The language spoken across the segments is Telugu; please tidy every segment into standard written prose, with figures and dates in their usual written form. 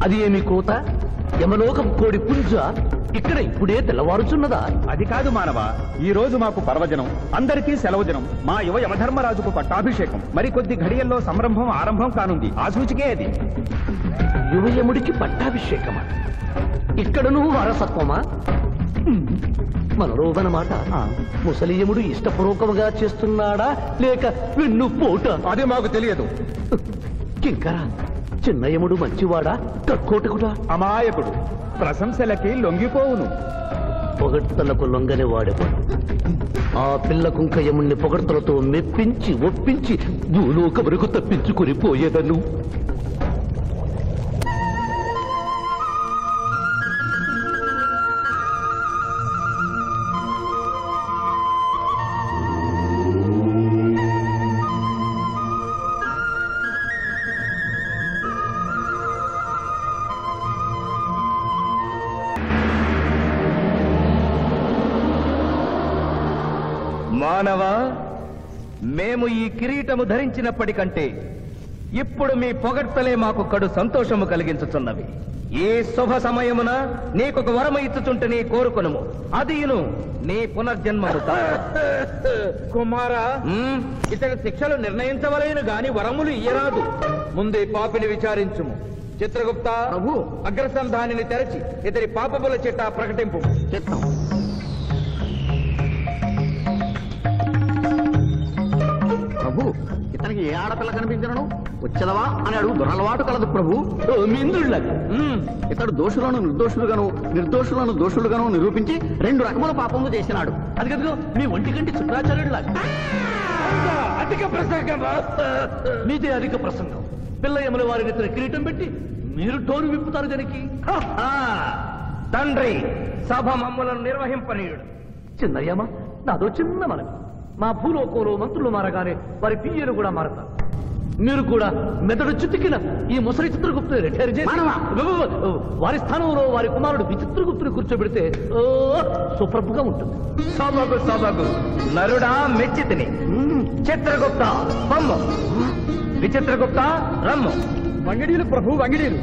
అది ఏమి కోత? యమలోకం కోడి పుంజ ఇక్కడ ఇప్పుడే తెల్లవారుచున్నదా? అది కాదు మానవ, ఈ రోజు మాకు పర్వదినం, అందరికీ సెలవు దినం. మా యువ యమధర్మరాజుకు పట్టాభిషేకం. మరి కొద్ది ఘడియల్లో సంరంభం ఆరంభం కానుంది. ఆ సూచికే అది. యువయముడికి పట్టాభిషేకమా? ఇక్కడను వారసత్వమా? మనరోగనమాట. ముసలియముడు ఇష్టపూర్వకముగా చేస్తున్నాడా లేక వెన్ను పోట? అది మాకు తెలియదు. కింకరా, చిన్నయముడు మంచివాడా కక్కోటకుడా? అమాయకుడు, ప్రశంసలకి లొంగిపోవును. పొగడ్తలకు లొంగని వాడెవడు? ఆ పిల్ల కుంకయముణ్ణి పొగడ్తలతో మెప్పించి ఒప్పించి భూలోక వరకు తప్పించుకుని పోయేదను. మానవ, మేము ఈ కిరీటము ధరించినప్పటికంటే ఇప్పుడు మీ పొగడ్తలే మాకు కడు సంతోషము కలిగించుతున్నవి. ఈ శుభ సమయమున నీకొక వరము ఇచ్చుచుంటే నీ కోరుకొనుము, అదియును నీ పునర్జన్మము. కుమారా, ఇతని శిక్షలు నిర్ణయించవలేను గాని వరములు ఇయ్యరాదు. ముందే పాపిని విచారించుము. చిత్రగుప్త ప్రభు, అగ్రసంధానిని తెరచి ఇతని పాపముల చిట్టా ప్రకటింపు. చిత్తం. ప్రభు, ఇతనికి ఏ ఆడపిల్ల కనిపించను? వచ్చదవా అని అడుగు దురలవాటు కలదు ప్రభు. ఇతడు దోషులను నిర్దోషులుగాను నిర్దోషులను దోషులుగాను నిరూపించి 2 రకముల పాపములు చేసినాడు. అది కదుగో మీ ఒంటికంటి శుక్రాచార్యుడు లాగా. అధిక ప్రసంగం. మీదే అధిక ప్రసంగం. పిల్లయముల వారిని ఇతర కిరీటం పెట్టి మీరు టోరు విప్పుతారు దానికి. తండ్రి, సభ మమ్ములను నిర్వహింపనీయుడు. చిన్నయ్యమ్మ, నాదో చిన్న మనవి. మా భూలోకంలో మంత్రులు మారగానే వారి పియ్యలు కూడా మారతారు. మీరు కూడా మెదడు చితికిన ఈ ముసలి చిత్రగుప్తుని రిటైర్ చేసి వారి స్థానంలో వారి కుమారుడు విచిత్రగుప్తుని కూర్చోబెడితే సుప్రభుగా ఉంటుంది. సభకు సభకు నరుడా మెచ్చితిని. చిత్రగుప్త బొమ్మ, విచిత్రగుప్త రమ్ము. వంగిడీలు ప్రభు, వంగిడీలు.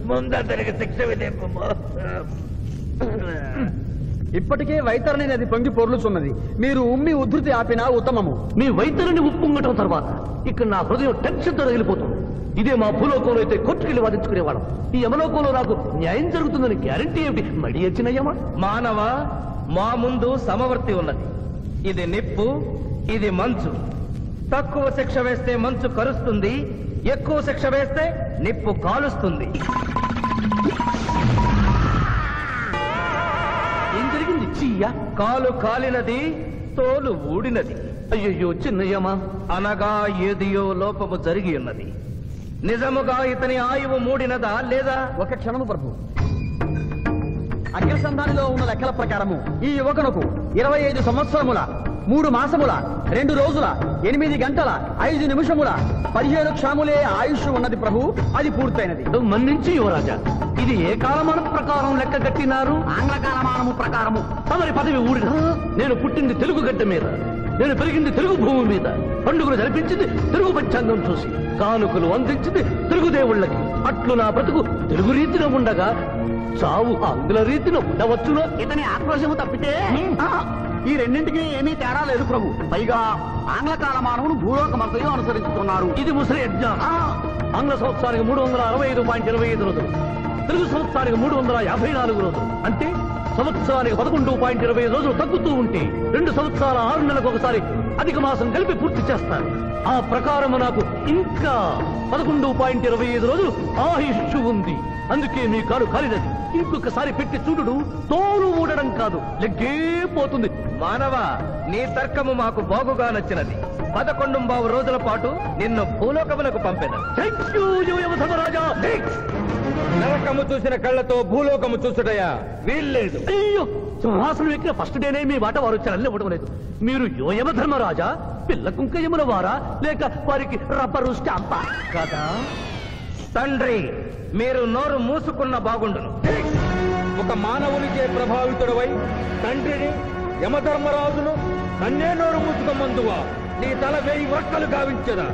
ముందరికి శిక్ష విధింపు. ఇప్పటికే వైతరణి నది పొంగి పొర్లుచున్నది. మీరు ఉమ్మి ఉద్ధృతి ఆపినా ఉత్తమము. మీ వైతరిని ఉప్పొంగటం తర్వాత ఇక్కడ నా హృదయం టెన్షన్తో రగిలిపోతుంది. ఇదే మా భూలోకంలో అయితే కోర్టుకెళ్ళి వాదించుకునేవాళ్ళం. ఈ యమలోకంలో నాకు న్యాయం జరుగుతుందని గ్యారంటీ ఏమిటి? మడి వచ్చినయ్యమా? మానవ, మా ముందు సమవర్తి ఉన్నది. ఇది నిప్పు, ఇది మంచు. తక్కువ శిక్ష వేస్తే మంచు కరుస్తుంది, ఎక్కువ శిక్ష వేస్తే నిప్పు కాలుస్తుంది. ఏం జరిగింది? చీయ కాలు కాలినది, తోలు ఊడినది. అయ్యయ్యో చిన్నయ్యమా, అనగా ఏదియో లోపము జరిగి ఉన్నది. నిజముగా ఇతని ఆయువు మూడినదా లేదా? ఒక క్షణము ప్రభు. అగ్రసంధానిలో ఉన్న లెక్కల ప్రకారము ఈ యువకునకు 25 సంవత్సరముల 3 మాసముల 2 రోజుల 8 గంటల 5 నిమిషముల 15 క్షణములే ఆయుష్ ఉన్నది ప్రభు. అది పూర్తయినది. మన్నించి యువరాజా, ఇది ఏ కాలమానం ప్రకారం లెక్క కట్టినారు? ఆంగ్ల కాలమానము ప్రకారము. తమరి పదవి ఊడిన. నేను పుట్టింది తెలుగు గడ్డ మీద, నేను పెరిగింది తెలుగు భూమి మీద, పండుగలు జరిపించింది తెలుగు పంచాంగం చూసి, కానుకలు అందించింది తెలుగు దేవుళ్ళకి. అట్లు నా బ్రతుకు తెలుగు రీతిలో ఉండగా చావు ఆంగ్ల రీతిలో ఉండవచ్చునో? ఇతని ఆక్రోశము తప్పితే ఈ రెండింటికి ఏమీ తేడా లేదు ప్రభు. పైగా ఆంగ్ల కాలమానమును భూలోకమంతయు అనుసరిస్తున్నారు. ఇది ముసలి యజ్ఞం. ఆంగ్ల సంవత్సరానికి 365.25 రోజులు, తెలుగు సంవత్సరానికి 354 రోజులు. అంటే సంవత్సరానికి 11.20 రోజులు తగ్గుతూ ఉంటే 2 సంవత్సరాల 6 నెలలకు ఒకసారి అధిక మాసం కలిపి పూర్తి చేస్తారు. ఆ ప్రకారము నాకు ఇంకా 11.25 రోజులు ఆయుష్షు ఉంది. అందుకే మీ కాలు కాలినది. ఇంకొకసారి పెట్టి చూడు, తోలు ఊడడం కాదు, లెగ్గే పోతుంది. మానవ, నీ తర్కము మాకు బాగుగా నచ్చినది. 11 రోజుల పాటు నిన్ను భూలోకమునకు పంపెదను. నరకము చూసిన కళ్ళతో భూలోకము చూసుటయా వీల్లేదు. అయ్యో, సింహాసనం ఎక్కిన ఫస్ట్ డేనే మీ మాట వారు వచ్చారని ఇవ్వడం లేదు. మీరు యోయమ ధర్మరాజా, పిల్ల కుంకయముల వారా, లేక వారికి రబ్బరు స్టాంపా? కదా తండ్రి, మీరు నోరు మూసుకున్న బాగుండును. ఒక మానవునిచే ప్రభావితుడవై తండ్రిని యమధర్మరాజును నన్నే నోరు మూసుకోమందువా నీ తల 1000 వక్కలు గావించదా?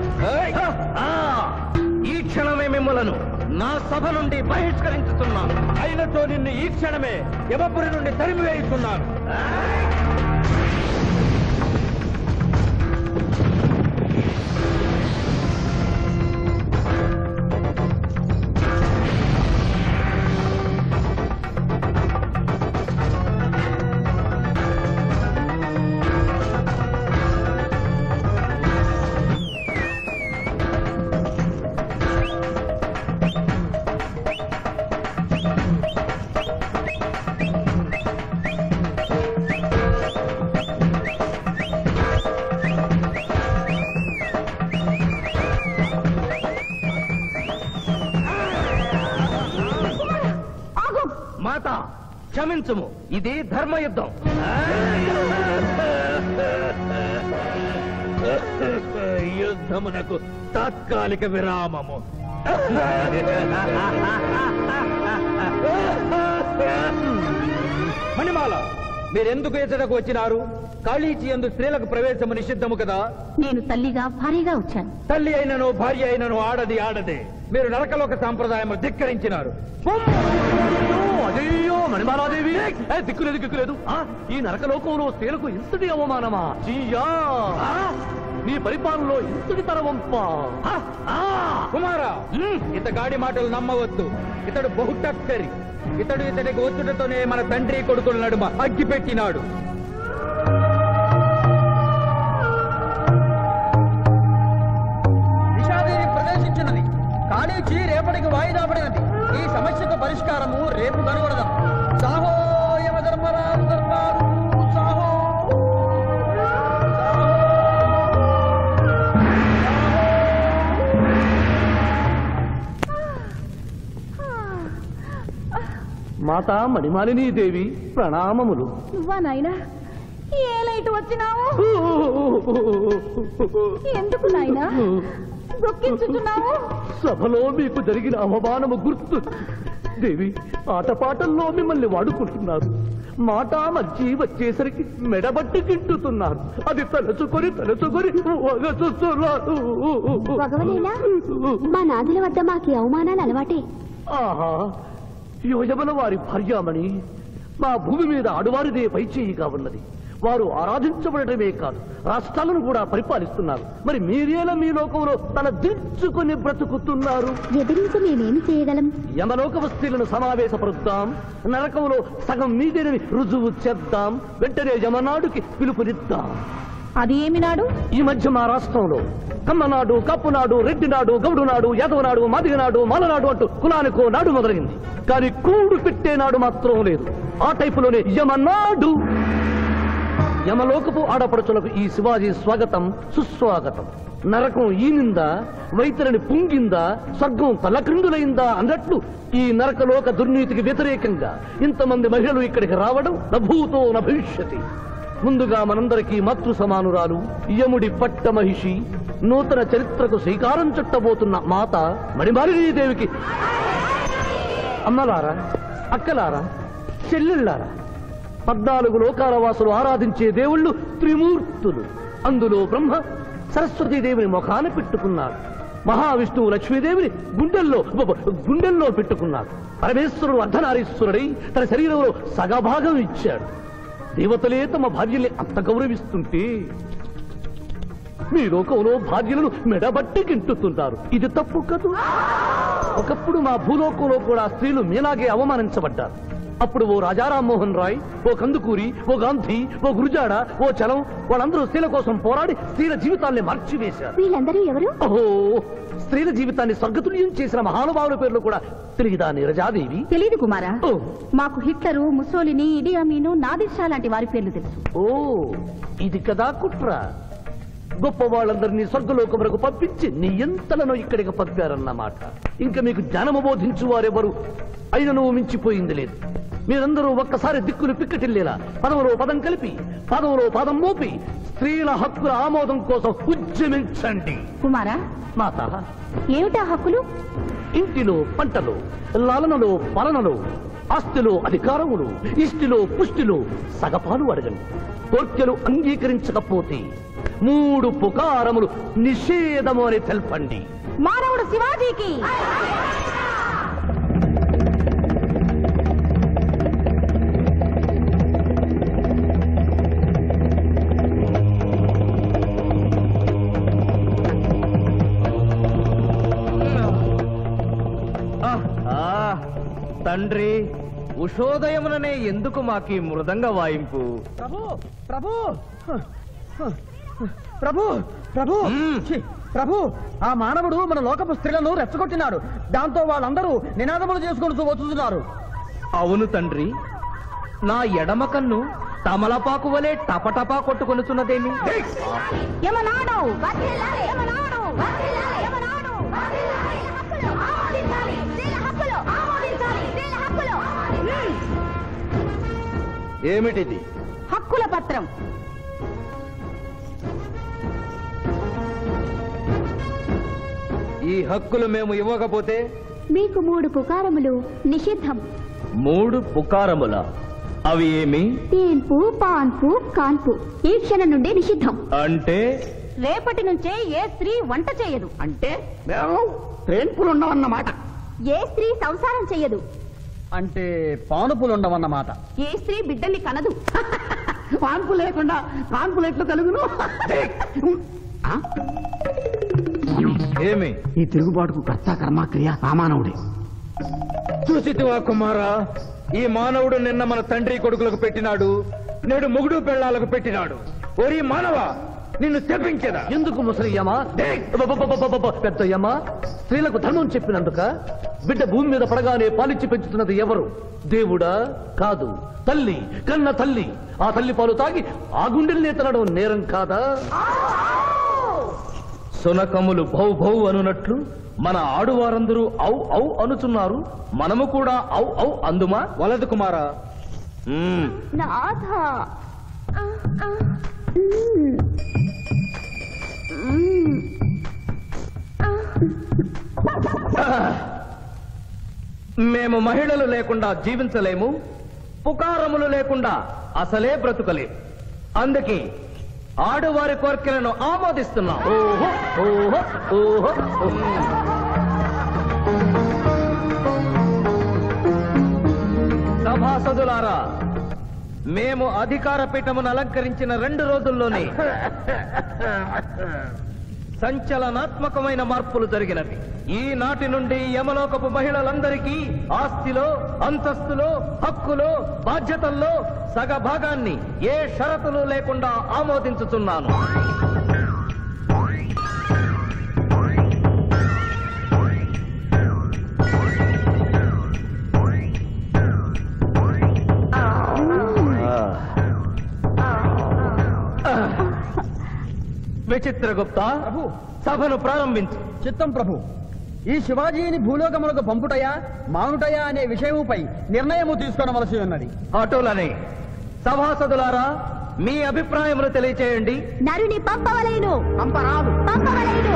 ఈ క్షణమే మిమ్మలను నా సభ నుండి బహిష్కరించుతున్నాను. అయినతో నిన్ను ఈ క్షణమే యమపురి నుండి తరిమివేయుతున్నాను. మాత క్షమించుము, ఇది ధర్మయుద్ధం. యుద్ధమునకు తాత్కాలిక విరామము. మణిమాల, మీరెందుకు ఎచ్చటకు వచ్చినారు? కాళీచి యందు స్త్రీలకు ప్రవేశము నిషిద్ధము కదా? నేను తల్లిగా భారీగా వచ్చాను. తల్లి అయినను భార్య అయినను ఆడదే. మీరు నరకలోక సాంప్రదాయము ధిక్కరించినారు. అయ్యో మణిమాలాదేవి, దిక్కులేదు. ఈ నరకలోకంలో స్త్రీలకు ఇంతటి అవమానమా? చీయా, నీ పరిపాలనలో ఇంతటి తరవంపా? కుమార, ఇతగాడి మాటలు నమ్మవద్దు. ఇతడు బహుటక్కరి. ఇతడికి వచ్చుటతోనే మన తండ్రి కొడుకుల నడుమ అగ్గి పెట్టినాడు. నిషాదేవి ప్రవేశించినది. కాళీచి రేపటికి వాయిదా పడినది. ఈ సమస్యకు పరిష్కారము రేపు కనుగొనదాం. సాహో యమధర్మరాజు దర్బారు, సాహో. మాతా మణిమాలినీ దేవి ప్రణామములు. నువ్వా నాయనా? ఏలా ఇటు వచ్చినావు? ఎందుకు నాయనా దుఃఖించుతున్నావు? సభలో మీకు జరిగిన అవమానము గుర్తు. దేవి, ఆటపాటల్లో మిమ్మల్ని వాడుకుంటున్నారు. మాట మర్చి వచ్చేసరికి మెడబట్టి గింటుతున్నారు. అది తలుచుకొని వగచుస్తున్నారు. భగవనేనా? మా నాదుల వద్ద మాకి అవమానాలు అలవాటే. ఆహా, యోజమల వారి భార్యామణి మా భూమి మీద ఆడువారిదే పైచేయిగా ఉన్నది. వారు ఆరాధించబడటమే కాదు, రాష్ట్రాలను కూడా పరిపాలిస్తున్నారు. మరి మీరేలా మీ లోకంలో తల దించుకొని బ్రతుకుతున్నారు? ఎదిరించి మేమేమి చేయగలం? యమలోక వస్తువులను సమావేశపరుద్దాం. నరకంలో సగం మీదేనని రుజువు చేద్దాం. వెంటనే యమనాడుకి పిలుపునిద్దాం. అది ఏమి నాడు? ఈ మధ్య మా రాష్ట్రంలో కమ్మనాడు, కప్పునాడు, రెడ్డినాడు, గౌడునాడు, యాదవనాడు, మాదిగనాడు, మాలనాడు అంటూ కులానికో నాడు మొదలైంది. కానీ కూడు పెట్టే నాడు మాత్రం లేదు. ఆ టైపులోనే యమనాడు. యమలోకపు ఆడపడుచులకు ఈ శివాజీ స్వాగతం సుస్వాగతం. నరకం ఈనిందా, వైతరిని పుంగిందా, స్వర్గం తలక్రిందులైందా అన్నట్లు ఈ నరకలోక దుర్నీతికి వ్యతిరేకంగా ఇంతమంది మహిళలు ఇక్కడికి రావడం నభూతో నభవిష్యతి. ముందుగా మనందరికీ మాతృ సమానురాలు, యముడి పట్ట మహిషి, నూతన చరిత్రకు శ్రీకారం చుట్టబోతున్న మాత మణిమాలినీదేవికి అమ్మలారా, అక్కలారా, చెల్లెళ్ళారా, 14 లోకాల వాసులు ఆరాధించే దేవుళ్ళు త్రిమూర్తులు. అందులో బ్రహ్మ సరస్వతీదేవిని ముఖాన పెట్టుకున్నాడు. మహావిష్ణువు లక్ష్మీదేవిని గుండెల్లో పెట్టుకున్నాడు. పరమేశ్వరుడు అర్ధనారీశ్వరుడై తన శరీరంలో సగభాగం ఇచ్చాడు. దేవతలే తమ భార్యల్ని అంత గౌరవిస్తుంటే మీ లోకంలో భార్యలను మెడబట్టి గింటుతుంటారు. ఇది తప్పు కదూ? ఒకప్పుడు మా భూలోకంలో కూడా స్త్రీలు మీలాగే అవమానించబడ్డారు. అప్పుడు ఓ రాజా రామ్మోహన్ రాయ్, ఓ కందుకూరి, ఓ గాంధీ, ఓ గురుజాడ, ఓ చలం వాళ్ళందరూ స్త్రీల కోసం పోరాడి స్త్రీల జీవితాల్ని మార్చివేశారు. వీళ్ళందరూ ఎవరు? ఓహో, స్త్రీల జీవితాన్ని స్వర్గతుల్యం చేసిన మహానుభావుల పేర్లు కూడా తెలియదా నీరజాదేవి? తెలీదు కుమారా. ఓ. మాకు హిట్లరు, ముసోలిని, ఇడి అమీను, నాదిర్ షా లాంటి వారి పేర్లు తెలుసు. ఓ, ఇది కదా కుట్ర. గొప్ప వాళ్ళందరినీ స్వర్గలోకములకు పంపించి నీ ఎంతలను ఇక్కడికి పంపారన్నమాట. ఇంకా మీకు జ్ఞానము బోధించు వారెవరు అయినను మించిపోయింది లేదు. మీరందరూ ఒక్కసారి దిక్కులు పిక్కటిల్లేలా పదములో పదం కలిపి, పదములో పదం మోపి స్త్రీల హక్కుల ఆమోదం కోసం ఉద్యమించండి. కుమారా, మాత, ఏమిటా హక్కులు? ఇంటిలో పంటలు, లాలనలో పాలనలో, ఆస్తిలో అధికారములు, ఇష్టిలో పుష్టిలో సగపాలు అడగండి. కోర్కెలు అంగీకరించకపోతే 3 పుకారములు నిషేధము అని తెల్పండి. మానవుడు శివాజీకి తండ్రి, ఉషోదయముననే ఎందుకు మాకీ మృదంగ వాయింపు? ప్రభు ప్రభు ప్రభు ప్రభు ఛీ, ప్రభు ఆ మానవుడు మన లోకపు స్త్రీలను రెచ్చగొట్టినాడు. దాంతో వాళ్ళందరూ నినాదములు చేసుకుంటూ వచ్చుతున్నారు. అవును తండ్రి, నా ఎడమ కన్ను తమలపాకు వలె టపటపా కొట్టుకొనుచున్నదేమి? యమనాడు వర్ధిల్లాలి, యమనాడు వర్ధిల్లాలి, యమనాడు వర్ధిల్లాలి. హక్కులు ఆమోదించాలి, స్త్రీల హక్కులు ఆమోదించాలి, స్త్రీల హక్కులు. ఏమిటిది? హక్కుల పత్రం. ఈ హక్కులు మేము ఇవ్వకపోతే? మీకు 3 పుకారములు నిషిద్ధం. 3 పుకారముల? అవి ఏమి? తేన్పు, పాన్పు, కాన్పు ఈ క్షణం నుండి నిషిద్ధం. అంటే రేపటి నుంచే ఏ స్త్రీ వంట చేయదు. అంటే ట్రేన్పులు ఉండవన్నమాట. ఏ స్త్రీ సంసారం చెయ్యదు. అంటే పానుపులుండవన్నమాట. ఏ స్త్రీ బిడ్డల్ని కనదు. పాన్పు లేకుండా కాన్పులు ఎట్లు కలుగును? ఆ? ఏమి? ఈ తిరుగుబాటుకు కర్త కర్మ క్రియ సామానవుడే. చూసితివా కుమారా, ఈ మానవుడు నిన్న మన తండ్రి కొడుకులకు పెట్టినాడు, నేడు మొగుడు పెళ్ళాలకు పెట్టినాడు. ఓరి మానవ, నిన్ను తెప్పించదా? ఎందుకు ముసలియమా? పెద్దయ్యమ్మా, స్త్రీలకు ధర్మం చెప్పినందుక? బిడ్డ భూమి మీద పడగానే పాలిచ్చి పెంచుతున్నది ఎవరు? దేవుడా? కాదు, తల్లి, కన్న తల్లి. ఆ తల్లి పాలు తాగి ఆ గుండెల్నే తనడం నేరం కాదా? సునకములు భౌ భౌ అనునట్లు మన ఆడువారందరూ ఔ ఔ అనుచున్నారు. మనము కూడా ఔ ఔ అందుమా? వలదు కుమారా. నాథ మేము మహిళలు లేకుండా జీవించలేము, పుకారములు లేకుండా అసలే బ్రతుకలేము. అందుకే ఆడువారి కోరికలను ఆమోదిస్తున్నాం. ఓహో ఓహో ఓహో. సభాసదులారా, మేము అధికార పీఠమును అలంకరించిన 2 రోజుల్లోనే సంచలనాత్మకమైన మార్పులు జరిగినవి. ఈనాటి నుండి యమలోకపు మహిళలందరికీ ఆస్తిలో, అంతస్తులో, హక్కులో, బాధ్యతల్లో సగభాగాన్ని ఏ షరతులు లేకుండా ఆమోదించుతున్నాను. విచిత్రగుప్త, ప్రభు సభను ప్రారంభించు. చిత్తం ప్రభు. ఈ శివాజీని భూలోకములకు పంపుటయా మానుటయా అనే విషయముపై నిర్ణయము తీసుకొనవలసి ఉన్నది. అటులనే సభాసదులారా, మీ అభిప్రాయములు తెలియచేయండి. నరుని పంపవలేను. పంపరాదు, పంపవలేను.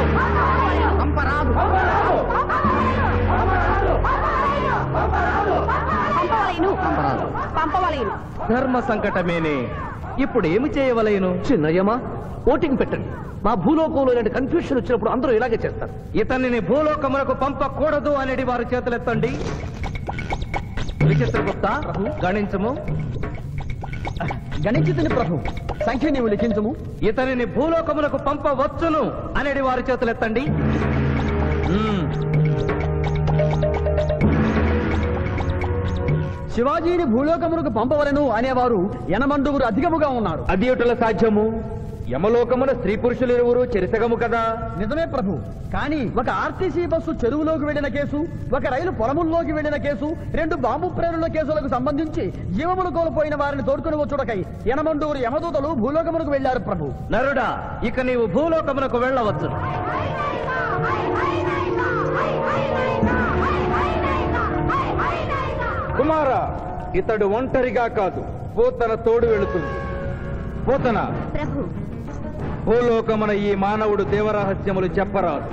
పంపరాదు. పంపవలేను. పంపవలేను. ధర్మ సంకటమేనే. ఇప్పుడు ఏమి చేయవలేను? చిన్నయ్యమా, ఓటింగ్ పెట్టండి. మా భూలోకంలో ఇలాంటి కన్ఫ్యూషన్ వచ్చినప్పుడు అందరూ ఇలాగే చేస్తారు. ఇతనిని భూలోకములకు పంపకూడదు అనేది వారి చేతులెత్తండి. విచిత్రగుప్త, గణించము. గణించుతుని ప్రభు. సంఖ్య నీవు లిఖించము. ఇతనిని భూలోకములకు పంపవచ్చును అనేది వారి చేతులెత్తండి. శివాజీని భూలోకములకు పంపవలను అనేవారు 80 అధికముగా ఉన్నారు. అది ఎటుల సాధ్యము? యమలోకమున స్త్రీ పురుషులు ఇరువురు చెరిసగము కదా. నిజమే ప్రభు. కానీ ఒక ఆర్టీసీ బస్సు చెరువులోకి వెళ్లిన కేసు, ఒక రైలు పొలముల్లోకి వెళ్లిన కేసు, 2 బాంబు ప్రేరుల కేసులకు సంబంధించి జీవములు కోల్పోయిన వారిని తోడుకుని వచ్చుటకై 80 యమదూతలు భూలోకమునకు వెళ్లారు ప్రభు. నరుడా, ఇక నీవు భూలోకమునకు వెళ్ళవచ్చు. కుమారా, ఇతడు ఒంటరిగా కాదు, పోతన తోడు వెళుతుంది. పోతన, ప్రభు భూలోకమున ఈ మానవుడు దేవరహస్యములు చెప్పరాదు.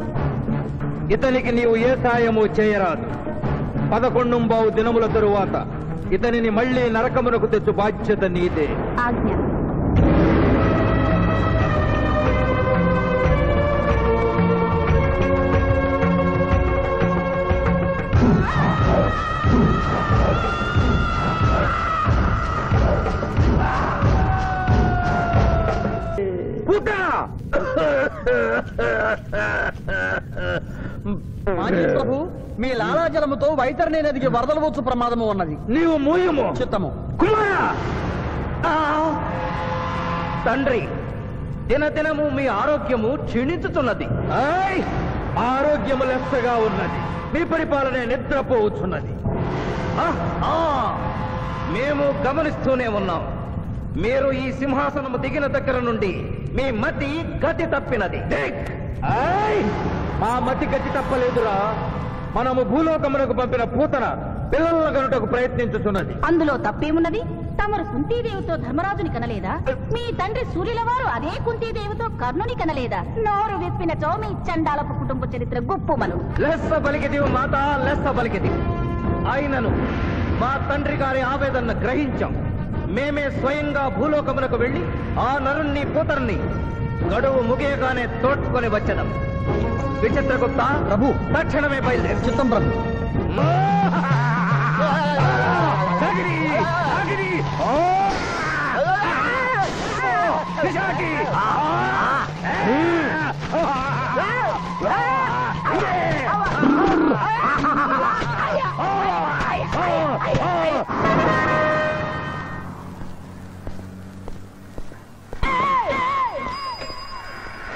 ఇతనికి నీవు ఏ సాయము చేయరాదు. 11 దినముల తరువాత ఇతనిని మళ్లీ నరకమునకు తెచ్చు బాధ్యత నీదే. ఆజ్ఞ. మాజీ ప్రభు, మీ లాలాజలముతో వైతరణి నదికి వరదలు వచ్చు ప్రమాదము ఉన్నది. నీవు మూయము. చిత్తము. కుమారా! తండ్రి, దినదినము మీ ఆరోగ్యము క్షీణించుతున్నది. ఆరోగ్యము లెస్సగా ఉన్నది. మీ పరిపాలనే నిద్రపోవచ్చున్నది. మేము గమనిస్తూనే ఉన్నాం. మీరు ఈ సింహాసనము దిగిన దగ్గర నుండి మీ మతి గతి తప్పినది. మా మతి గతి తప్పలేదురా. మనము భూలోకమునకు పంపిన పూతన పిల్లల గనుటకు ప్రయత్నించుతున్నది. అందులో తప్పేమున్నది? తమరు కుంతీదేవితో ధర్మరాజుని కనలేదా? మీ తండ్రి సూర్యుల వారు అదే కుంతీదేవితో కర్ణుని కనలేదా? నోరు విప్పినచో మీ చండాలపు కుటుంబ చరిత్ర గుప్పుమను. లెస్స పలికిది మాత, లెస్స పలికిది. అయినను మా తండ్రి గారి ఆవేదన గ్రహించాం. మేమే స్వయంగా భూలోకమునకు వెళ్లి ఆ నరుణ్ణి పూతర్ని గడువు ముగియగానే తోడ్కొని వచ్చదం. విచిత్రగుప్త ప్రభు, తక్షణమే బయలుదేరు. చిత్తం ప్రభు.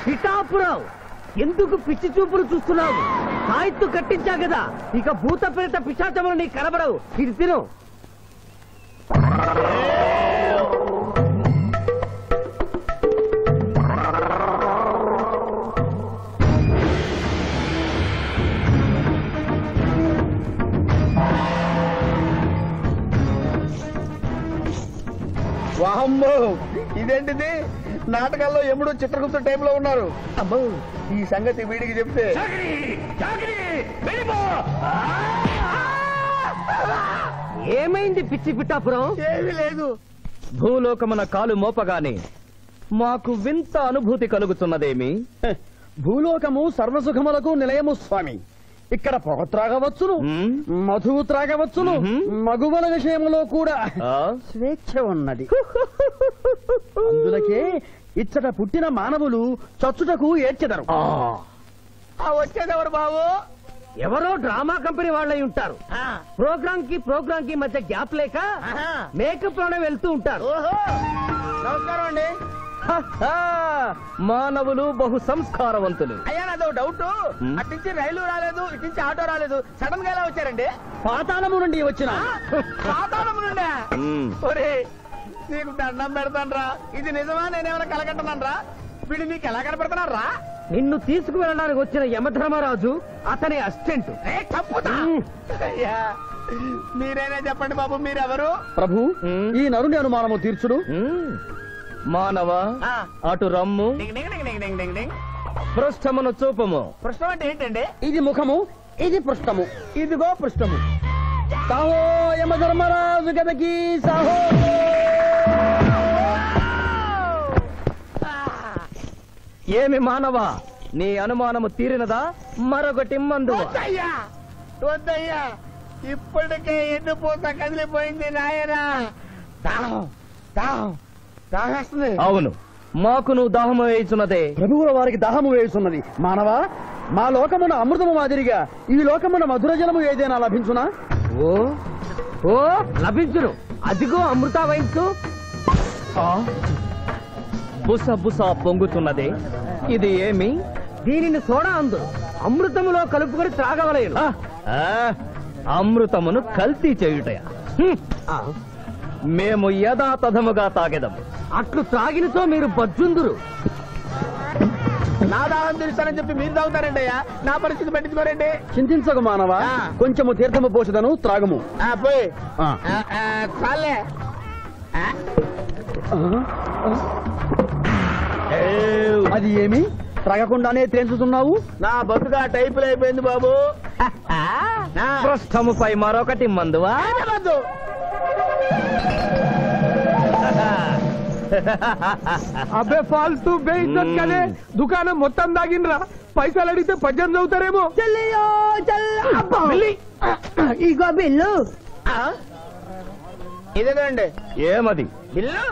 పిఠాపురం, ఎందుకు పిచ్చి చూపులు చూస్తున్నావు? సాయిత్తు కట్టించా కదా, ఇక భూత ప్రేత పిశాచములు నీకు కనబడవు. ఇది తిను. వాహమ్మో, ఇదేంటిది? నాటకాల్లో ఎముడు చిత్రగుప్త టైంలో ఉన్నారు. అమ్మో, ఈ సంగతి వీడికి చెప్తే ఏమైంది పిచ్చి పిఠాపురం? ఏమీ లేదు. భూలోకమున కాలు మోపగానే మాకు వింత అనుభూతి కలుగుతున్నదేమి? భూలోకము సర్వసుఖములకు నిలయము స్వామి. ఇక్కడ పొగ త్రాగవచ్చును, మధువు త్రాగవచ్చును, మగువల విషయంలో కూడా స్వేచ్ఛ ఉన్నది. అందులకే ఇచ్చట పుట్టిన మానవులు చచ్చుటకు ఏడ్చెదరు. వచ్చేదెవరు బాబు? ఎవరో డ్రామా కంపెనీ వాళ్ళై ఉంటారు. ప్రోగ్రామ్ కి మధ్య గ్యాప్ లేక మేకప్ లోనే వెళ్తూ ఉంటారు. నమస్కారం అండి. మానవులు బహు సంస్కారవంతులు. అయ్యా, నాదో డౌట్. అట్నుంచి రైలు రాలేదు, ఇట్నుంచి ఆటో రాలేదు, సడన్ గా ఎలా వచ్చారండి? పాతాళము నుండి వచ్చిన. పాతాళం నుండి? ఒరే, నీకు దండం పెడతానరా. ఇది నిజమా? నేనేమైనా కలగంటున్నానరా? వీడు నీకు ఎలా కనపడుతున్నారా? నిన్ను తీసుకువెళ్ళడానికి వచ్చిన యమధర్మరాజు అతని అసిస్టెంట్. అయ్యా, మీరైనా చెప్పండి బాబు, మీరెవరు? ప్రభు, ఈ నరుని అనుమానము తీర్చుడు. మానవ, అటు రమ్ము, పృష్ఠమును చూపము. ప్రశ్న అంటే ఏంటండి? ఇది ముఖము, ఇది పృష్ఠము. ఇదిగో పృష్ఠము. సాహో యమధర్మరాజు గదకి సాహో. ఏమి మానవ, నీ అనుమానము తీరినదా? మరొకటి మందు. వద్దయ్యా, వద్దయ్యా, ఇప్పటికే ఎండిపోత కదిలిపోయింది నాయనా. దాహం దాహం దాహేస్తుంది. అవును, మాకు నువ్వు దాహము వేయుచున్నదే. ప్రభువుల వారికి దాహము వేయుచున్నది. మానవ, మా లోకమున అమృతము మాదిరిగా ఈ లోకమున మధుర జలము ఏదైనా లభించునా? ఓ ఓ లభించును. అదిగో అమృత వైన్స్. బుస బుస పొంగుతున్నదే, ఇది ఏమి? దీనిని సోడా అందు అమృతములో కలుపుకొని త్రాగవలేను. అమృతమును కల్తీ చేయుటయా? మేము యథాతథముగా తాగెదము. అట్లు త్రాగినతో మీరు బజ్జుందురు. నా దాహం తీరుస్తానని చెప్పి మీరు తాగుతారండి అయ్యా. నా పరిస్థితి పట్టించుకోరండి. చింతించకు మానవ, కొంచెము తీర్థము పోషదను త్రాగము. పోయి చాలే. అది ఏమి? త్రగకుండానే తేల్చుతున్నావు. నా బతుగా టైపులు అయిపోయింది బాబు. పృష్ఠముపై మరొకటి మందువా? అబ్బే ఫాల్తూ బేయిజ్జత్ కదే దుకాణం మొత్తం దాగిండ్రా. పైసలు అడిగితే పద్యం చదువుతారేమో. ఇగో బిల్లు. ఇదేనండి ఏమది బిల్లు.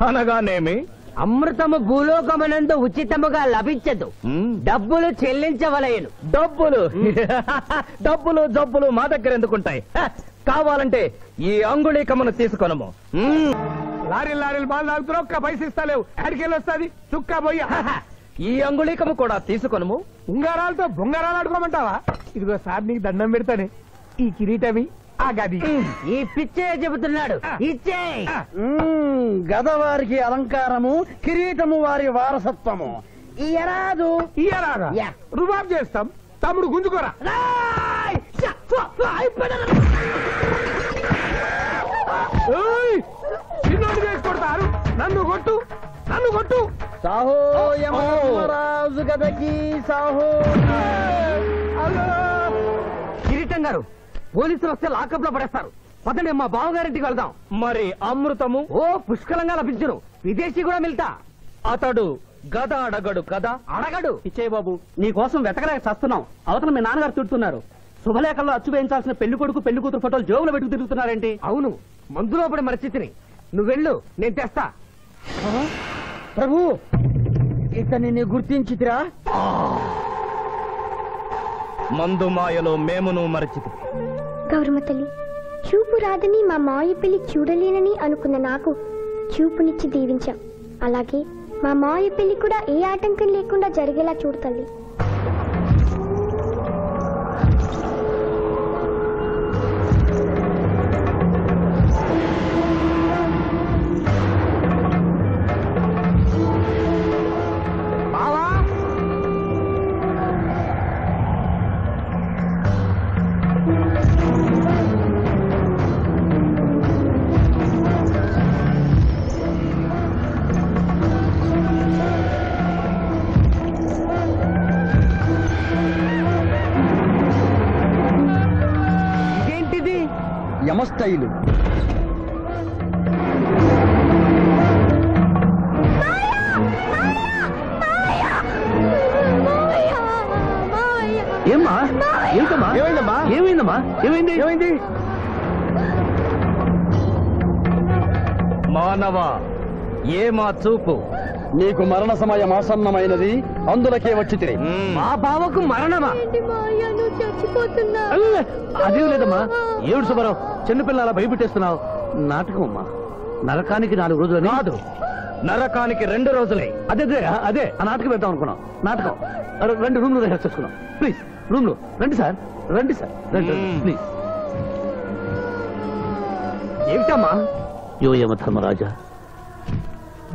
అనగానేమి? అమృతము భూలోకమునందు ఉచితముగా లభించదు, డబ్బులు చెల్లించవలయను. డబ్బులు డబ్బులు జబ్బులు మా దగ్గర ఎందుకుంటాయి? కావాలంటే ఈ అంగుళీకమును తీసుకొనము. లారీలు బాగా తాగుతున్నావు, ఒక్క పైస ఇస్తలేవు. అడికెళ్ళి వస్తుంది చుక్క పోయి. ఈ అంగుళీకము కూడా తీసుకొనము. ఉంగరాలతో బొంగరాలు ఆడుకోమంటావా? ఇదిగో సార్ నీకు దండం పెడతానే. ఈ కిరీటమి ఆ గది. ఈ పిచ్చే చెబుతున్నాడు. ఇచ్చే గదవారికి అలంకారము, కిరీటము వారి వారసత్వము. ఇయరాదు ఇయ్యరాగా రుబాబ్ చేస్తాం. తమ్ముడు గుంజుకోరా. చిన్నోడు చేసి కొడతారు. నన్ను కొట్టు, నన్ను కొట్టు. సాహో యమరాజు గదకి సాహో. కిరీటం గారు, పోలీసులు వస్తే లాకప్ లో పడేస్తారు. పదండి, మా బావగారింటికి వెళ్దాం. మరి అమృతము? ఓ పుష్కలంగా లభించును. విదేశీ కూడా మిల్తా. అతడు గద అడగడు కదా? అడగడు. ఇచ్చే బాబు, నీ కోసం వెతకలేక చస్తున్నాం. అవతల మీ నాన్నగారు తిడుతున్నారు. శుభలేఖల్లో అచ్చు వేయించాల్సిన పెళ్లి కొడుకు పెళ్లి కూతురు ఫోటోలు జోబులో పెట్టుకు తిరుగుతున్నారేంటి? అవును, మందులో పడి మరచితిని. నువ్వు వెళ్ళు, నేను తెస్తా. ప్రభు, ఇతన్ని నీ గుర్తించితిరా? మందు మాయలో మేమును మరచితి. గౌరమ్మ తల్లి, చూపు రాదని మా మాయ పెళ్లి చూడలేనని అనుకున్న నాకు చూపునిచ్చి దీవించాం. అలాగే మా మాయ పెళ్లి కూడా ఏ ఆటంకం లేకుండా జరిగేలా చూడు తల్లి. యమస్థైలు. ఏమ్మా? ఏంటమ్మా? ఏమైందమ్మా? ఏమైందమ్మా? ఏమైంది? మానవ, ఏ మా చూపు? నీకు మరణ సమయం ఆసన్నమైనది, అందులకే వచ్చి తిరిగి. మా బావకు మరణమా? చచ్చిపోతున్నా. అదేం లేదమ్మా. ఏడు సుబ్బారావు, చిన్నపిల్లల భయపెట్టేస్తున్నావు. నాటకం అమ్మా. నరకానికి 4 రోజులు కాదు, నరకానికి 2 రోజులే. అదే ఆ నాటకం పెడతాం అనుకున్నాం. నాటకం 2 రూమ్లు రిహార్స్ చేసుకున్నాం. ప్లీజ్ రూమ్ లో రండి సార్, రండి ప్లీజ్. ఏమిటమ్మా? యో యమ ధర్మరాజా,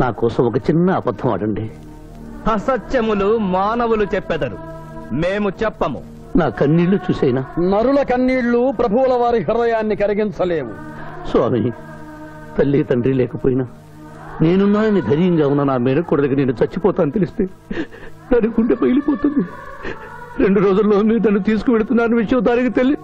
నా కోసం ఒక చిన్న అబద్ధం ఆడండి. అసత్యములు మానవులు చెప్పెదరు, మేము చెప్పము. నా కన్నీళ్లు చూసేనా? నరుల కన్నీళ్లు ప్రభువుల వారి హృదయాన్ని కరిగించలేవు. స్వామి, తల్లి తండ్రి లేకపోయినా నేనున్నానని ధైర్యంగా ఉన్న నా మేనకోడలికి నేను చచ్చిపోతాను తెలిస్తే దాని గుండె పగిలిపోతుంది. 2 రోజుల్లో మీరు తను తీసుకువెడుతున్నాను విషయం దానికి తెలియ.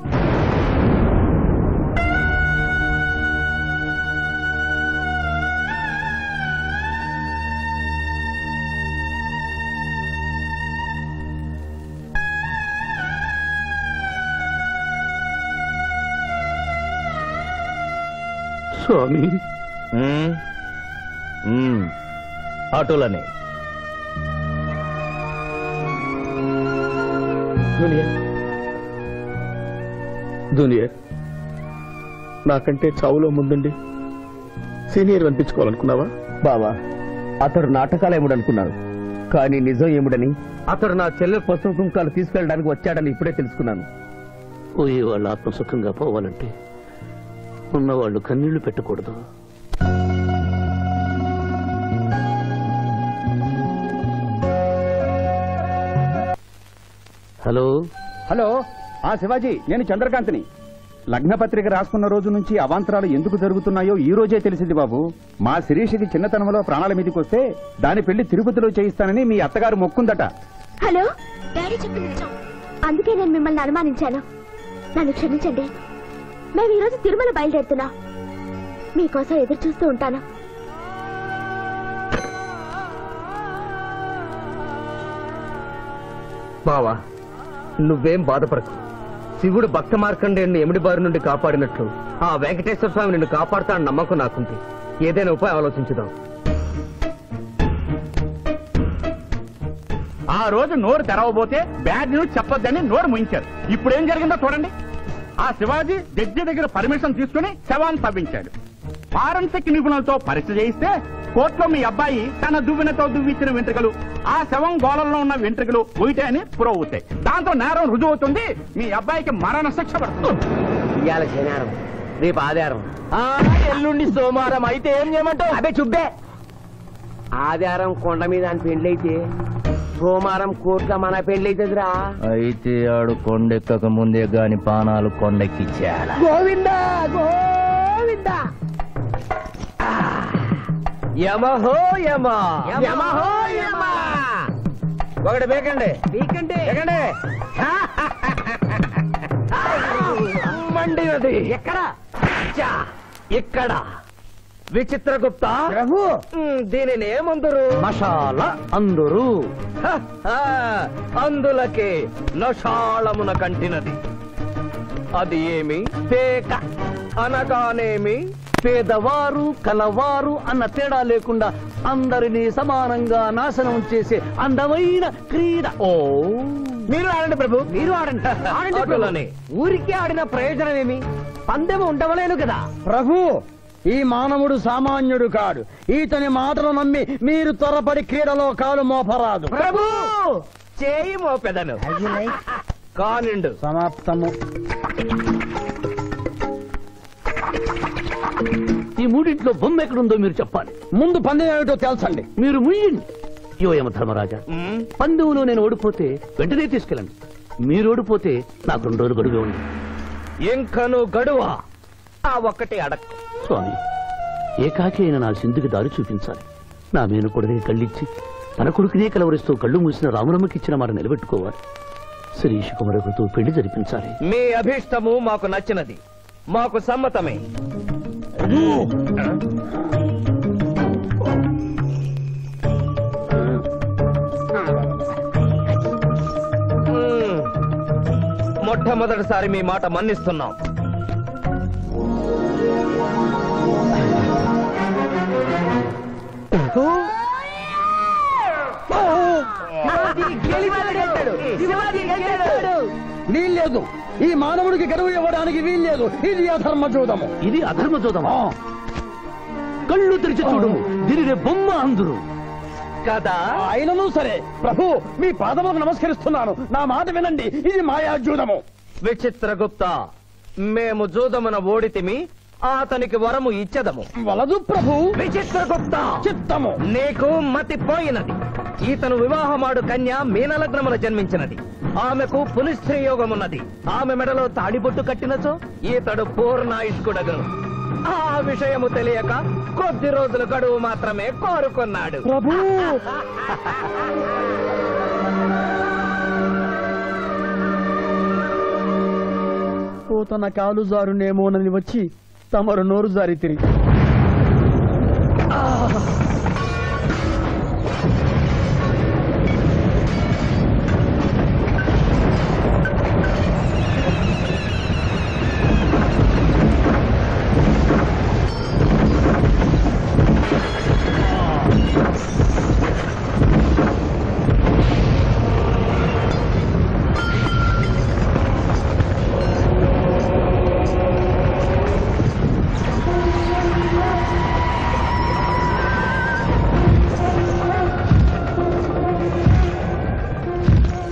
స్వామి, అటులనే జూనియర్, నాకంటే చావులో ముందుండి సీనియర్ అనిపించుకోవాలనుకున్నావా? బావా, అతడు నాటకాలు ఏముడనుకున్నాడు, కానీ నిజం ఏముడని అతడు నా చెల్లె పసుపు కుంకాలు తీసుకెళ్ళడానికి వచ్చాడని ఇప్పుడే తెలుసుకున్నాను. పోయే వాళ్ళు ఆత్మసుఖంగా పోవాలంటే ఉన్నవాళ్ళు కన్నీళ్లు పెట్టకూడదు. హలో హలో, శివాజీ, నేను చంద్రకాంత్ని. లగ్నపత్రిక రాసుకున్న రోజు నుంచి అవాంతరాలు ఎందుకు జరుగుతున్నాయో ఈ రోజే తెలిసింది బాబు. మా శిరీషకి చిన్నతనంలో ప్రాణాల మీదకి వస్తే దాని పెళ్లి తిరుపతిలో చేయిస్తానని మీ అత్తగారు మొక్కుందట. హలో, డాడీ చెప్పింది నిజం. అందుకే నేను మిమ్మల్ని అనుమానించాను. నన్ను క్షమించండి. మేము ఈరోజు తిరుమల బయలుదేరుతున్నాం. మీకోసం ఎదురు చూస్తూ ఉంటాను. బావా, నువ్వేం బాధపడకు. శివుడు భక్త మార్కండేయుని ఎమిడి బారి నుండి కాపాడినట్లు ఆ వెంకటేశ్వర స్వామి నిన్ను కాపాడుతాడని నమ్మకం నాకుంది. ఏదైనా ఉపాయం ఆలోచించుదాం. ఆ రోజు నోరు తెరవబోతే బ్యాడ్ న్యూస్ చెప్పొద్దని నోరు ముయించారు. ఇప్పుడు ఏం జరిగిందో చూడండి. ఆ శివాజీ జడ్జి దగ్గర పర్మిషన్ తీసుకుని శవాన్ని తవ్వించాడు. ఫారెన్సిక్ నిపుణులతో పరీక్ష చేయిస్తే కోర్టులో మీ అబ్బాయి తన దువ్వెనతో దువ్విచ్చిన వెంట్రుకలు, ఆ శవం గోళంలో ఉన్న వెంట్రుకలు ఒకటే అని ప్రూవ్ అవుతాయి. దాంతో నేరం రుజువు అవుతుంది. మీ అబ్బాయికి మరణ శిక్ష పడుతుంది. ఇవాళ శనివారం, రేపు ఆదివారం, ఎల్లుండి సోమవారం. అయితే ఏం చేయమంటావు? అదే చుబ్బే. ఆదివారం కొండ మీద అని పెండ్లైతే సోమవారం కోర్టులో మన పెండ్లైతుందిరా. అయితే ఆడు కొండెక్కక ముందే గాని పానాలు కొండెక్కిచ్చాల. గోవిందా గోవిందా. యమహో యమ, యమహో యమ. ఒకటి బేకండి, బీకండి, బేకండి. మండినది ఎక్కడ? ఇక్కడ. విచిత్రగుప్త ప్రభు, దీనిని ఏమందరు? మషాల అందరూ అందులకే నషాళమున కంటినది. అది ఏమి? పేక అనగానేమి? పేదవారు కలవారు అన్న తేడా లేకుండా అందరినీ సమానంగా నాశనం చేసే అందమైన క్రీడ. ఓ, మీరు ఆడండి ప్రభు, మీరు ఆడండి. ఆడండి. ఊరికి ఆడిన ప్రయోజనం ఏమి? పందెము ఉండవలేను కదా ప్రభు. ఈ మానవుడు సామాన్యుడు కాడు. ఈతని మాటలు నమ్మి మీరు త్వరపడి క్రీడలో కాలు మోపరాదు. ప్రభు, చేయి మోపెదను. కానిండు. సమాప్తము. ఈ మూడింట్లో బొమ్మ ఎక్కడుందో మీరు చెప్పాలి. ముందు పందెం ఏమిటో తెలుసండి. మీరు ముయ్యండి. యోయమ ధర్మరాజా, పందెంలో నేను ఓడిపోతే వెంటనే తీసుకెళ్ళండి. మీరు ఓడిపోతే నాకు 2 రోజులు గడువే ఉంది. ఇంకను గడువా? ఆ ఒక్కటి అడక్. స్వామి, ఏకాకి అయిన నా సింధుకి దారి చూపించాలి. నా మేను కొడుకుని కళ్ళిచ్చి తన కొడుకునే కలవరిస్తూ కళ్ళు మూసిన రామరమ్మకి ఇచ్చిన మాట నిలబెట్టుకోవాలి. శిరీష్ కుమారుడితో పెళ్లి జరిపించాలి. మీ అభీష్టము మాకు నచ్చినది, మాకు సమ్మతమే. మొట్టమొదటిసారి మీ మాట మన్నిస్తున్నాం. వీల్లేదు. ఈ మానవుడికి గడువు ఇవ్వడానికి వీల్లేదు. ఇది అధర్మ జూదము. ఇది అధర్మ జోదమా? కళ్ళు తెరిచి చూడు, దీనినే బొమ్మ అందరు కదా. అయినను సరే ప్రభు, మీ పాదములకు నమస్కరిస్తున్నాను. నా మాట వినండి. ఇది మాయా జూదము. విచిత్రగుప్త, మేము జూదమున ఓడితిమి, అతనికి వరము ఇచ్చదము. వలదు ప్రభు. విచిత్రగుప్త, చిత్తము. నీకు మతి పోయినది. ఈతను వివాహమాడు కన్య మీనలగ్నమున జన్మించినది. ఆమెకు పునిస్త్రీ యోగమున్నది. ఆమె మెడలో తాడిబొట్టు కట్టినచో ఈతడు పూర్ణాయుష్కుడగను. ఆ విషయము తెలియక కొద్ది రోజుల గడువు మాత్రమే కోరుకున్నాడు. ప్రభు, తన కాలు జారునేమోనని వచ్చి తమరు నోరు జారి తిరిగి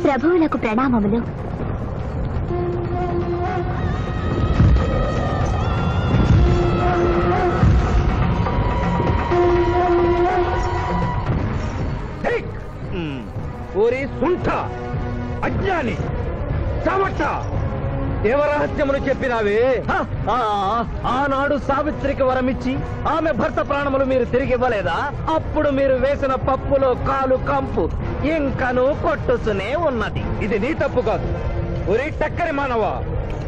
ప్రభువులకు ప్రణామములు. ఓరి సుంఠ, అజ్ఞాని, చవట, దేవరహస్యమును చెప్పినావే ఆనాడు సావిత్రికి వరమిచ్చి ఆమె భర్త ప్రాణములు మీరు తిరిగి ఇవ్వలేదా? అప్పుడు మీరు వేసిన పప్పులో కాలు కంపు ఇంకను కొట్టుసునే ఉన్నది. ఇది నీ తప్పు కాదు. ఒరి టక్కరి మానవా,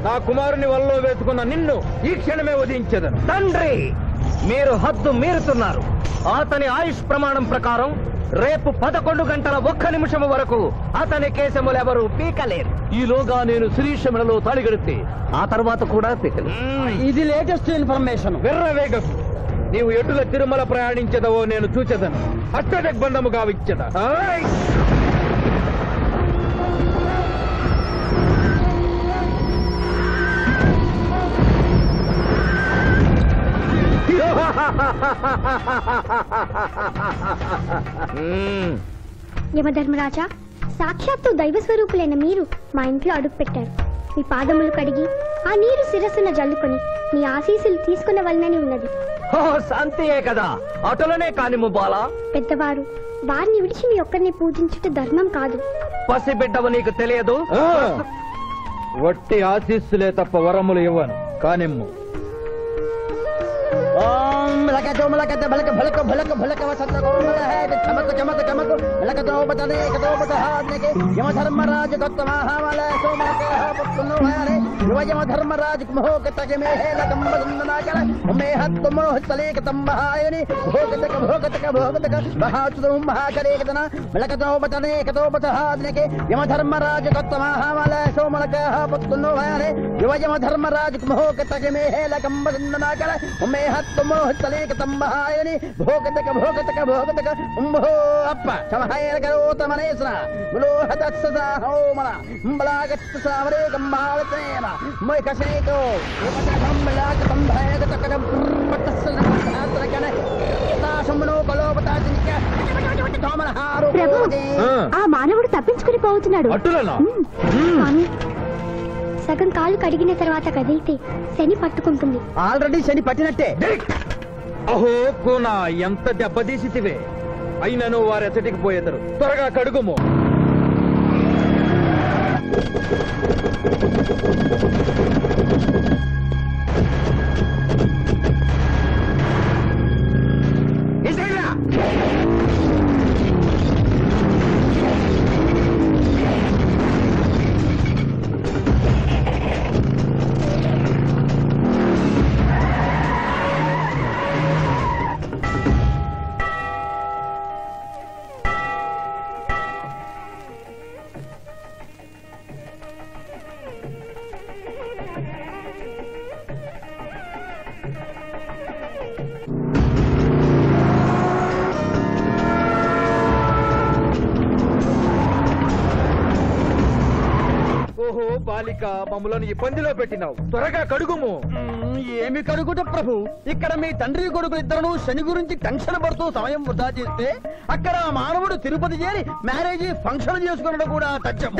నా కుమారుని వల్లో వేసుకున్న నిన్ను ఈ క్షణమే వధించదను. తండ్రి, మీరు హద్దు మీరుతున్నారు. అతని ఆయుష్ ప్రమాణం ప్రకారం రేపు 11 గంటల 1 నిమిషము వరకు అతని కేశములెవరూ పీకలేరు. ఈలోగా నేను శిరీష మెడలో తాళిగడితే ఆ తర్వాత కూడా పీకలేరు. ఇది లేటెస్ట్ ఇన్ఫర్మేషన్. వెర్రవేగకు. నీవు ఎటుల తిరుమల ప్రయాణించదవో నేను చూచెదను. అష్టదిగ్బంధము గావిచ్చదా. యమధర్మరాజా, సాక్షాత్తు దైవ స్వరూపులైన మీరు మా ఇంట్లో అడుగు పెట్టారు. మీ పాదములు కడిగి ఆ నీరు శిరస్సున జల్లుకొని మీ ఆశీస్సులు తీసుకునవలనని ఉన్నది. శాంతియే కదా, అటులనే కాని ముబాలా. పెద్దవారు, వారిని విడిచి మీ ఒక్కరిని పూజించుట ధర్మం కాదు. పసిబిడ్డవు నీకు తెలియదు. వట్టి ఆశీస్సులే తప్ప వరములు ఇవ్వను. కానిమ్ము. मलकतो मलकत भलक भलक भलक भलक वसत गोमल है चमक चमक चमक मलकतो बतने कतो बतहाने के यम धर्मराज दत्तमहामल सोमक पुत्नो हरे यम धर्मराज मोहकत के में है लकम बंदना कर में हत मोह तले के तंबहायनि भोगतक बहातु महाकरे कतना मलकतो बतने कतो बतहाने के यम धर्मराज दत्तमहामल सोमक पुत्नो हरे यम धर्मराज मोहकत के में है लकम बंदना कर में हत मोह तले తంబహాయని భోగతక భోగతక భోగతక ఉంభో అప్ప సమహాయన కరోత మనేసన ములోహతస్స హోమనంబలాగత్త సావరే కంబావతేన మై కసేతో యమతకంబలాక సంభయగతకడం పట్టస్సన ధాత్రకన తాసమునో కలోపతాజినిక తోమనహారు. ప్రభు, ఆ మానవుడు తప్పించుకుని పోతున్నాడు. స్వామి, సగం కాలు కడిగిన తర్వాత కదిలితే శని పట్టుకుంటుంది. ఆల్రెడీ శని పట్టినట్టే. అహో కూనా, ఎంత దెబ్బతీసితివే. అయినను వారెచ్చటికి పోయేదరు. త్వరగా కడుగుము. ఓహో బాలిక, మమ్మలను ఇబ్బందిలో పెట్టినావు. త్వరగా కడుగుము. ఏమి కడుగుట ప్రభు, ఇక్కడ మీ తండ్రి కొడుకు ఇద్దరు శని గురించి టెన్షన్ పడుతూ సమయం వృధా చేస్తే అక్కడ మానవుడు తిరుపతి చేరి మ్యారేజ్ ఫంక్షన్ చేసుకున్నాడు కూడా తథ్యం.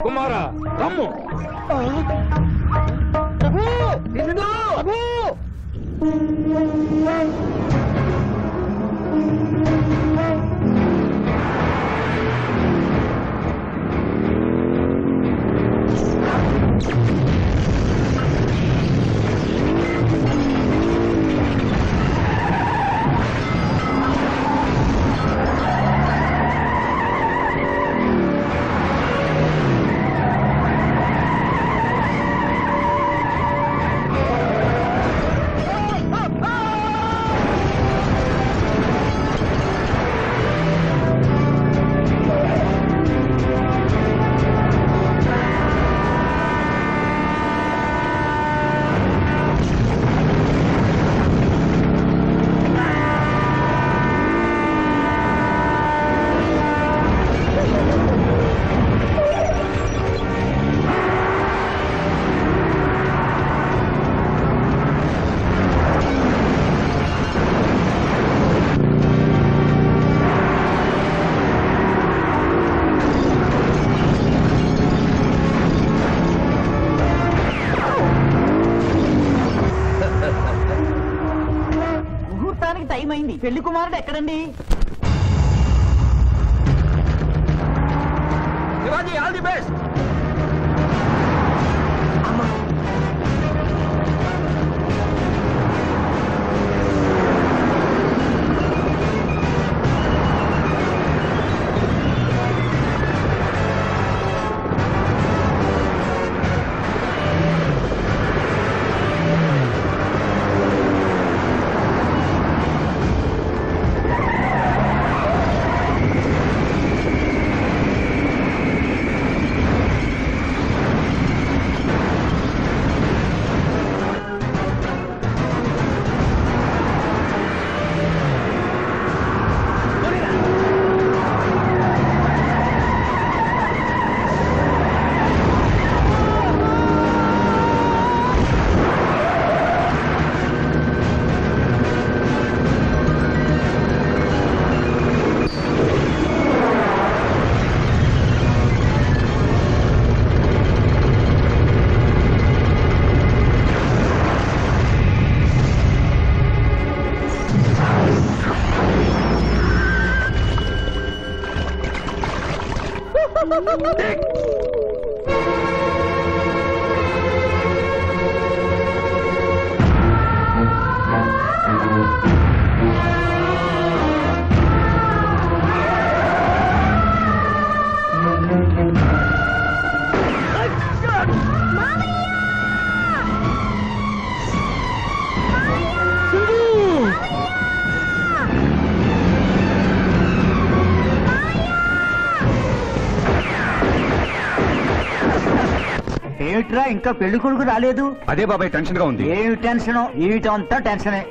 కుమారా, రమ్ము. ప్రభు, నిన్ను ప్రభు. టైం అయింది. పెళ్లి కుమారుడు ఎక్కడండి? Shivaji, all the best. ఏమిట్రా ఇంకా పెళ్లి కొడుకు రాలేదు? అదే బాబాయ్ టెన్షన్ గా ఉంది. ఏమి టెన్షన్? ఏమిటంతా టెన్షనే.